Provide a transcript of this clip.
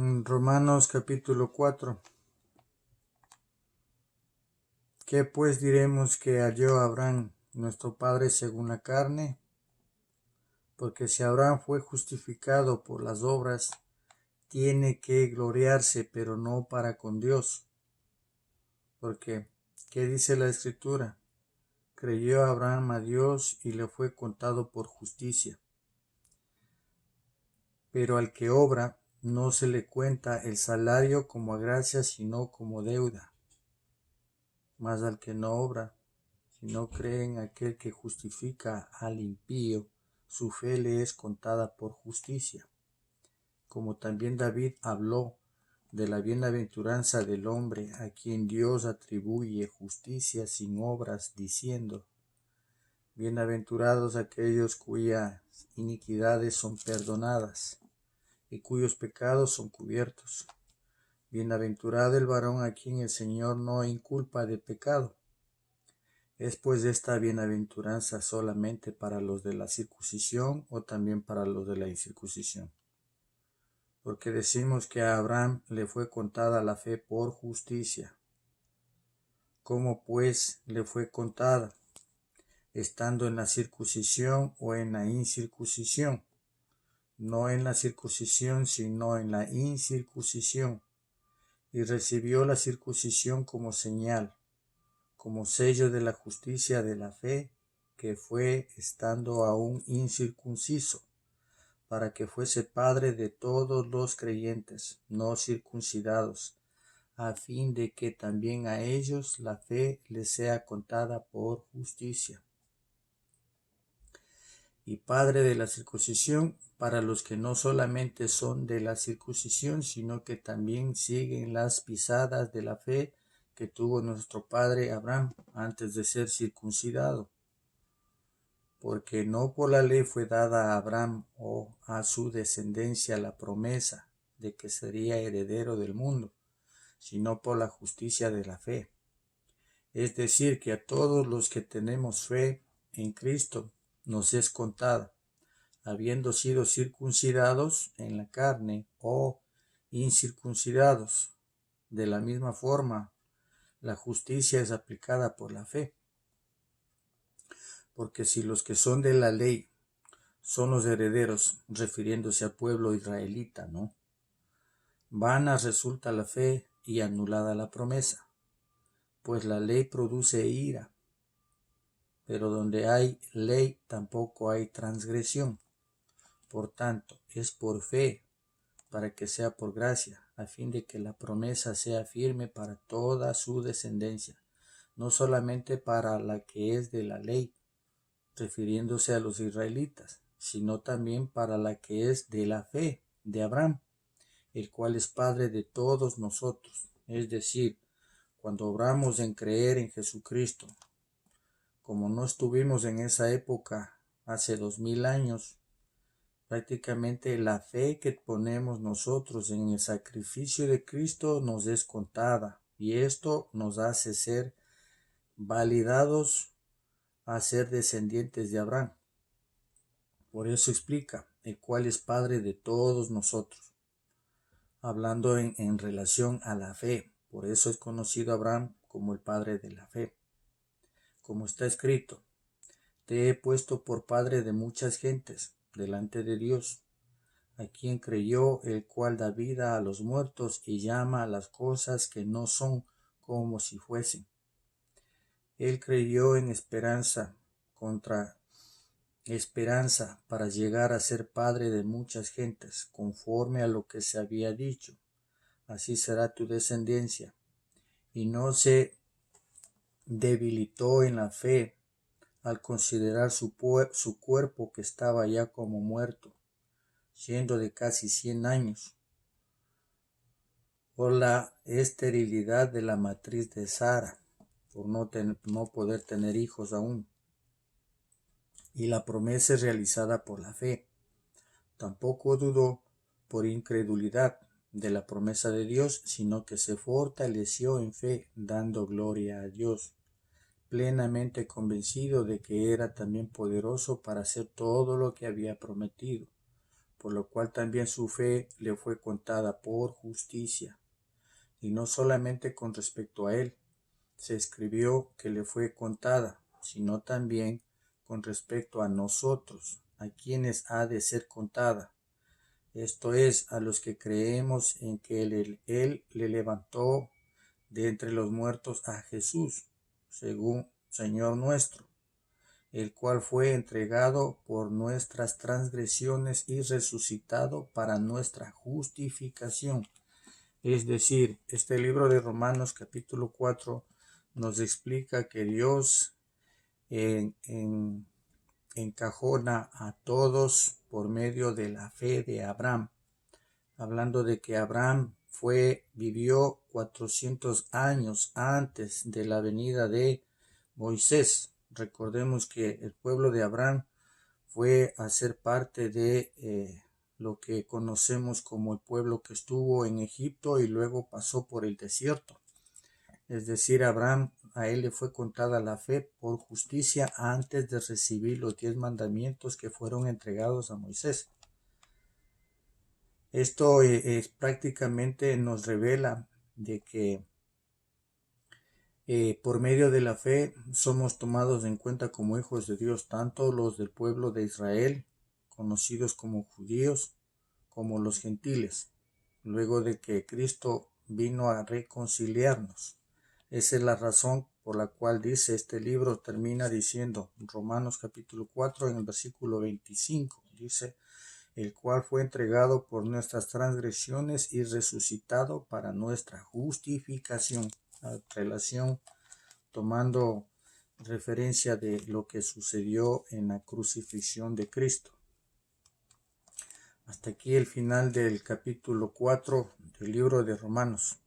Romanos capítulo 4. ¿Qué pues diremos que halló Abraham, nuestro padre según la carne? Porque si Abraham fue justificado por las obras, tiene que gloriarse, pero no para con Dios. Porque, ¿qué dice la Escritura? Creyó Abraham a Dios y le fue contado por justicia. Pero al que obra, no se le cuenta el salario como a gracia, sino como deuda. Mas al que no obra, si no cree en aquel que justifica al impío, su fe le es contada por justicia. Como también David habló de la bienaventuranza del hombre a quien Dios atribuye justicia sin obras, diciendo: Bienaventurados aquellos cuyas iniquidades son perdonadas y cuyos pecados son cubiertos. Bienaventurado el varón a quien el Señor no inculpa de pecado. ¿Es pues esta bienaventuranza solamente para los de la circuncisión o también para los de la incircuncisión? Porque decimos que a Abraham le fue contada la fe por justicia. ¿Cómo pues le fue contada? ¿Estando en la circuncisión o en la incircuncisión? No en la circuncisión, sino en la incircuncisión. Y recibió la circuncisión como señal, como sello de la justicia de la fe, que fue estando aún incircunciso, para que fuese padre de todos los creyentes no circuncidados, a fin de que también a ellos la fe les sea contada por justicia. Y padre de la circuncisión para los que no solamente son de la circuncisión, sino que también siguen las pisadas de la fe que tuvo nuestro padre Abraham antes de ser circuncidado. Porque no por la ley fue dada a Abraham o a su descendencia la promesa de que sería heredero del mundo, sino por la justicia de la fe. Es decir, que a todos los que tenemos fe en Cristo nos es contada, habiendo sido circuncidados en la carne o incircuncidados. De la misma forma, la justicia es aplicada por la fe. Porque si los que son de la ley son los herederos, refiriéndose al pueblo israelita, ¿no? Vana resulta la fe y anulada la promesa, pues la ley produce ira, pero donde hay ley tampoco hay transgresión. Por tanto, es por fe, para que sea por gracia, a fin de que la promesa sea firme para toda su descendencia, no solamente para la que es de la ley, refiriéndose a los israelitas, sino también para la que es de la fe de Abraham, el cual es Padre de todos nosotros. Es decir, cuando obramos en creer en Jesucristo, como no estuvimos en esa época hace 2000 años, prácticamente la fe que ponemos nosotros en el sacrificio de Cristo nos es contada, y esto nos hace ser validados a ser descendientes de Abraham. Por eso explica, el cual es Padre de todos nosotros, hablando en relación a la fe. Por eso es conocido Abraham como el Padre de la fe. Como está escrito: Te he puesto por padre de muchas gentes delante de Dios, a quien creyó, el cual da vida a los muertos y llama a las cosas que no son como si fuesen. Él creyó en esperanza contra esperanza para llegar a ser padre de muchas gentes, conforme a lo que se había dicho: así será tu descendencia. Y no se debilitó en la fe al considerar su cuerpo, que estaba ya como muerto, siendo de casi 100 años, por la esterilidad de la matriz de Sara, por no poder tener hijos aún. Y la promesa es realizada por la fe. Tampoco dudó por incredulidad de la promesa de Dios, sino que se fortaleció en fe, dando gloria a Dios, plenamente convencido de que era también poderoso para hacer todo lo que había prometido. por lo cual también su fe le fue contada por justicia. Y no solamente con respecto a él se escribió que le fue contada, sino también con respecto a nosotros, a quienes ha de ser contada. Esto es, a los que creemos en que él le levantó de entre los muertos a Jesús, según Señor nuestro, el cual fue entregado por nuestras transgresiones y resucitado para nuestra justificación. Es decir, este libro de Romanos capítulo 4 nos explica que Dios encajona a todos por medio de la fe de Abraham, hablando de que Abraham vivió 400 años antes de la venida de Moisés. Recordemos que el pueblo de Abraham fue a ser parte de lo que conocemos como el pueblo que estuvo en Egipto y luego pasó por el desierto. Es decir, a él le fue contada la fe por justicia antes de recibir los 10 mandamientos que fueron entregados a Moisés. Esto prácticamente nos revela de que por medio de la fe somos tomados en cuenta como hijos de Dios, tanto los del pueblo de Israel, conocidos como judíos, como los gentiles, luego de que Cristo vino a reconciliarnos. Esa es la razón por la cual dice este libro, termina diciendo, Romanos capítulo 4 en el versículo 25, dice, el cual fue entregado por nuestras transgresiones y resucitado para nuestra justificación. La relación tomando referencia de lo que sucedió en la crucifixión de Cristo. Hasta aquí el final del capítulo 4 del libro de Romanos.